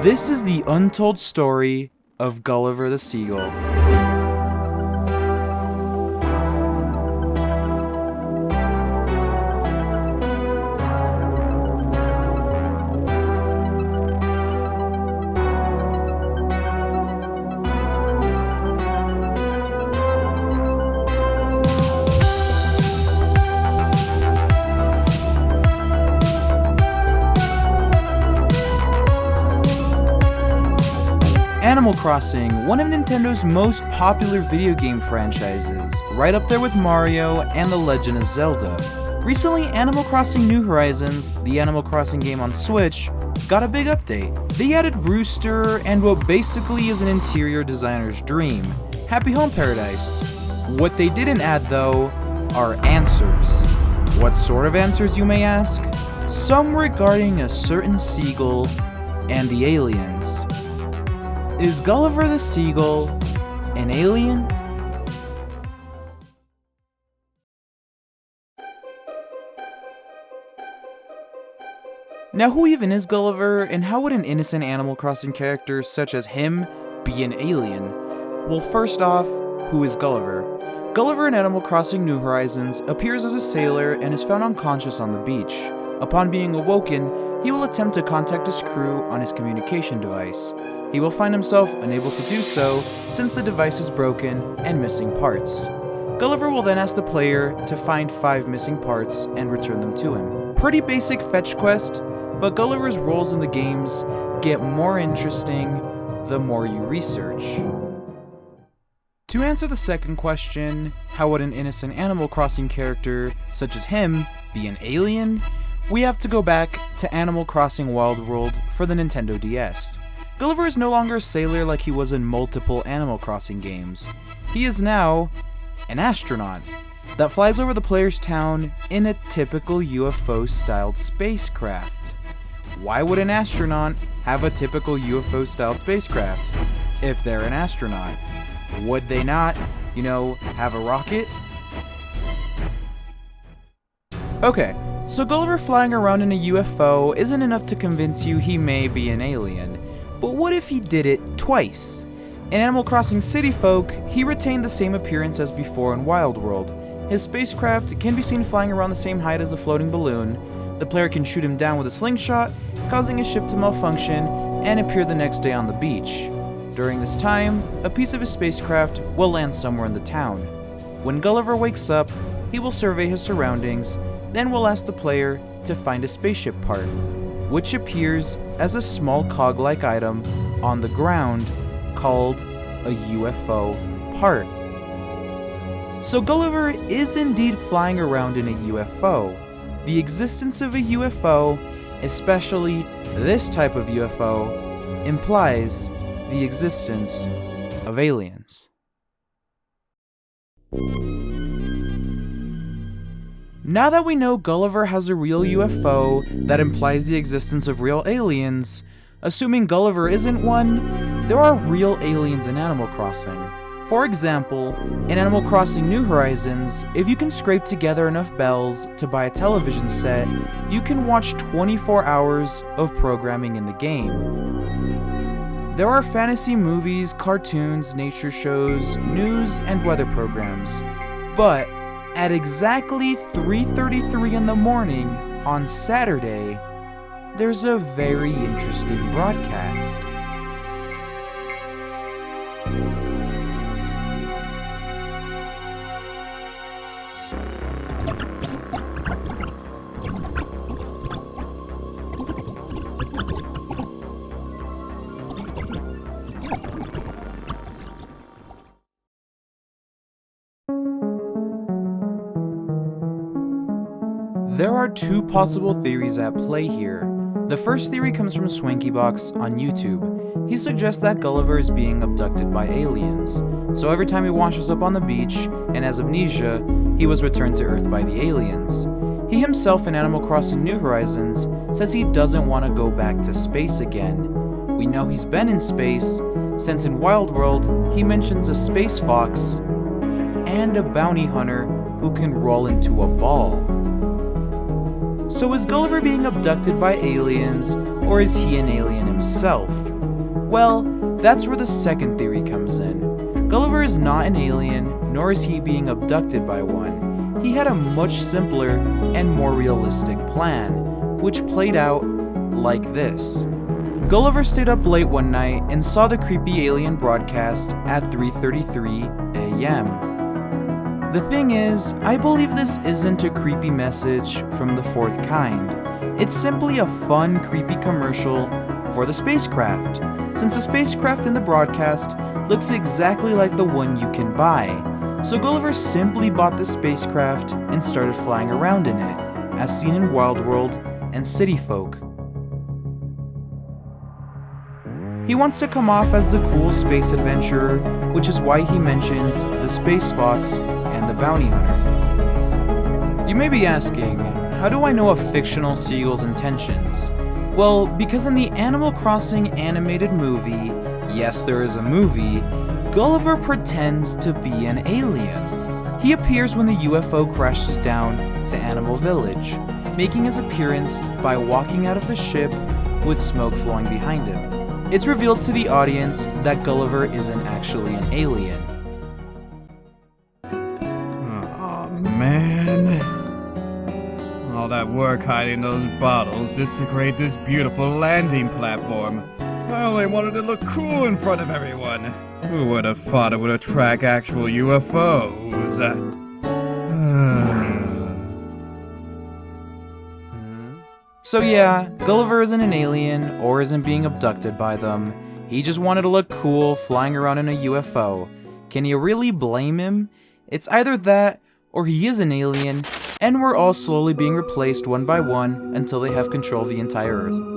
This is the untold story of Gulliver the Seagal. Animal Crossing, one of Nintendo's most popular video game franchises, right up there with Mario and The Legend of Zelda. Recently, Animal Crossing New Horizons, the Animal Crossing game on Switch, got a big update. They added Rooster and what basically is an interior designer's dream, Happy Home Paradise. What they didn't add though, are answers. What sort of answers, you may ask? Some regarding a certain seagull and the aliens. Is Gulliver the Seagal an alien? Now, who even is Gulliver, and how would an innocent Animal Crossing character such as him be an alien? Well, first off, who is Gulliver? Gulliver in Animal Crossing New Horizons appears as a sailor and is found unconscious on the beach. Upon being awoken, he will attempt to contact his crew on his communication device. He will find himself unable to do so since the device is broken and missing parts. Gulliver will then ask the player to find 5 missing parts and return them to him. Pretty basic fetch quest, but Gulliver's roles in the games get more interesting the more you research. To answer the second question, how would an innocent Animal Crossing character such as him be an alien? We have to go back to Animal Crossing Wild World for the Nintendo DS. Gulliver is no longer a sailor like he was in multiple Animal Crossing games. He is now an astronaut that flies over the player's town in a typical UFO-styled spacecraft. Why would an astronaut have a typical UFO-styled spacecraft if they're an astronaut? Would they not, have a rocket? Okay, so Gulliver flying around in a UFO isn't enough to convince you he may be an alien. But what if he did it twice? In Animal Crossing City Folk, he retained the same appearance as before in Wild World. His spacecraft can be seen flying around the same height as a floating balloon. The player can shoot him down with a slingshot, causing his ship to malfunction and appear the next day on the beach. During this time, a piece of his spacecraft will land somewhere in the town. When Gulliver wakes up, he will survey his surroundings, then will ask the player to find a spaceship part, which appears as a small cog-like item on the ground called a UFO part. So Gulliver is indeed flying around in a UFO. The existence of a UFO, especially this type of UFO, implies the existence of aliens. Now that we know Gulliver has a real UFO that implies the existence of real aliens, assuming Gulliver isn't one, there are real aliens in Animal Crossing. For example, in Animal Crossing New Horizons, if you can scrape together enough bells to buy a television set, you can watch 24 hours of programming in the game. There are fantasy movies, cartoons, nature shows, news, and weather programs, but at exactly 3:33 in the morning on Saturday, there's a very interesting broadcast. There are 2 possible theories at play here. The first theory comes from SwankyBox on YouTube. He suggests that Gulliver is being abducted by aliens. So every time he washes up on the beach and has amnesia, he was returned to Earth by the aliens. He himself in Animal Crossing New Horizons says he doesn't want to go back to space again. We know he's been in space, since in Wild World he mentions a space fox and a bounty hunter who can roll into a ball. So is Gulliver being abducted by aliens, or is he an alien himself? Well, that's where the second theory comes in. Gulliver is not an alien, nor is he being abducted by one. He had a much simpler and more realistic plan, which played out like this. Gulliver stayed up late one night and saw the creepy alien broadcast at 3:33 a.m. The thing is, I believe this isn't a creepy message from the fourth kind. It's simply a fun, creepy commercial for the spacecraft, since the spacecraft in the broadcast looks exactly like the one you can buy. So Gulliver simply bought the spacecraft and started flying around in it, as seen in Wild World and City Folk. He wants to come off as the cool space adventurer, which is why he mentions the space fox and the bounty hunter. You may be asking, how do I know a fictional seagull's intentions? Well, because in the Animal Crossing animated movie, yes, there is a movie, Gulliver pretends to be an alien. He appears when the UFO crashes down to Animal Village, making his appearance by walking out of the ship with smoke flowing behind him. It's revealed to the audience that Gulliver isn't actually an alien. Oh man. All that work hiding those bottles just to create this beautiful landing platform. I only wanted to look cool in front of everyone. Who would have thought it would attract actual UFOs? So yeah, Gulliver isn't an alien or isn't being abducted by them. He just wanted to look cool flying around in a UFO. Can you really blame him? It's either that or he is an alien and we're all slowly being replaced one by one until they have control of the entire Earth.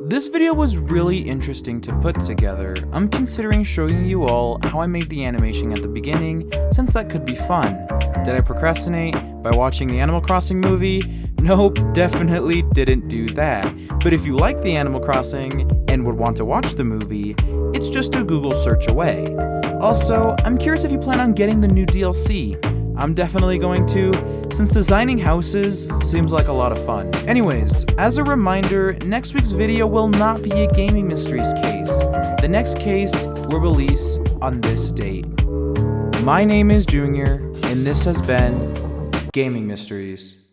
This video was really interesting to put together. I'm considering showing you all how I made the animation at the beginning, since that could be fun. Did I procrastinate by watching the Animal Crossing movie? Nope, definitely didn't do that. But if you like the Animal Crossing and would want to watch the movie, it's just a Google search away. Also, I'm curious if you plan on getting the new DLC. I'm definitely going to, since designing houses seems like a lot of fun. Anyways, as a reminder, next week's video will not be a Gaming Mysteries case. The next case will release on this date. My name is Junior, and this has been Gaming Mysteries.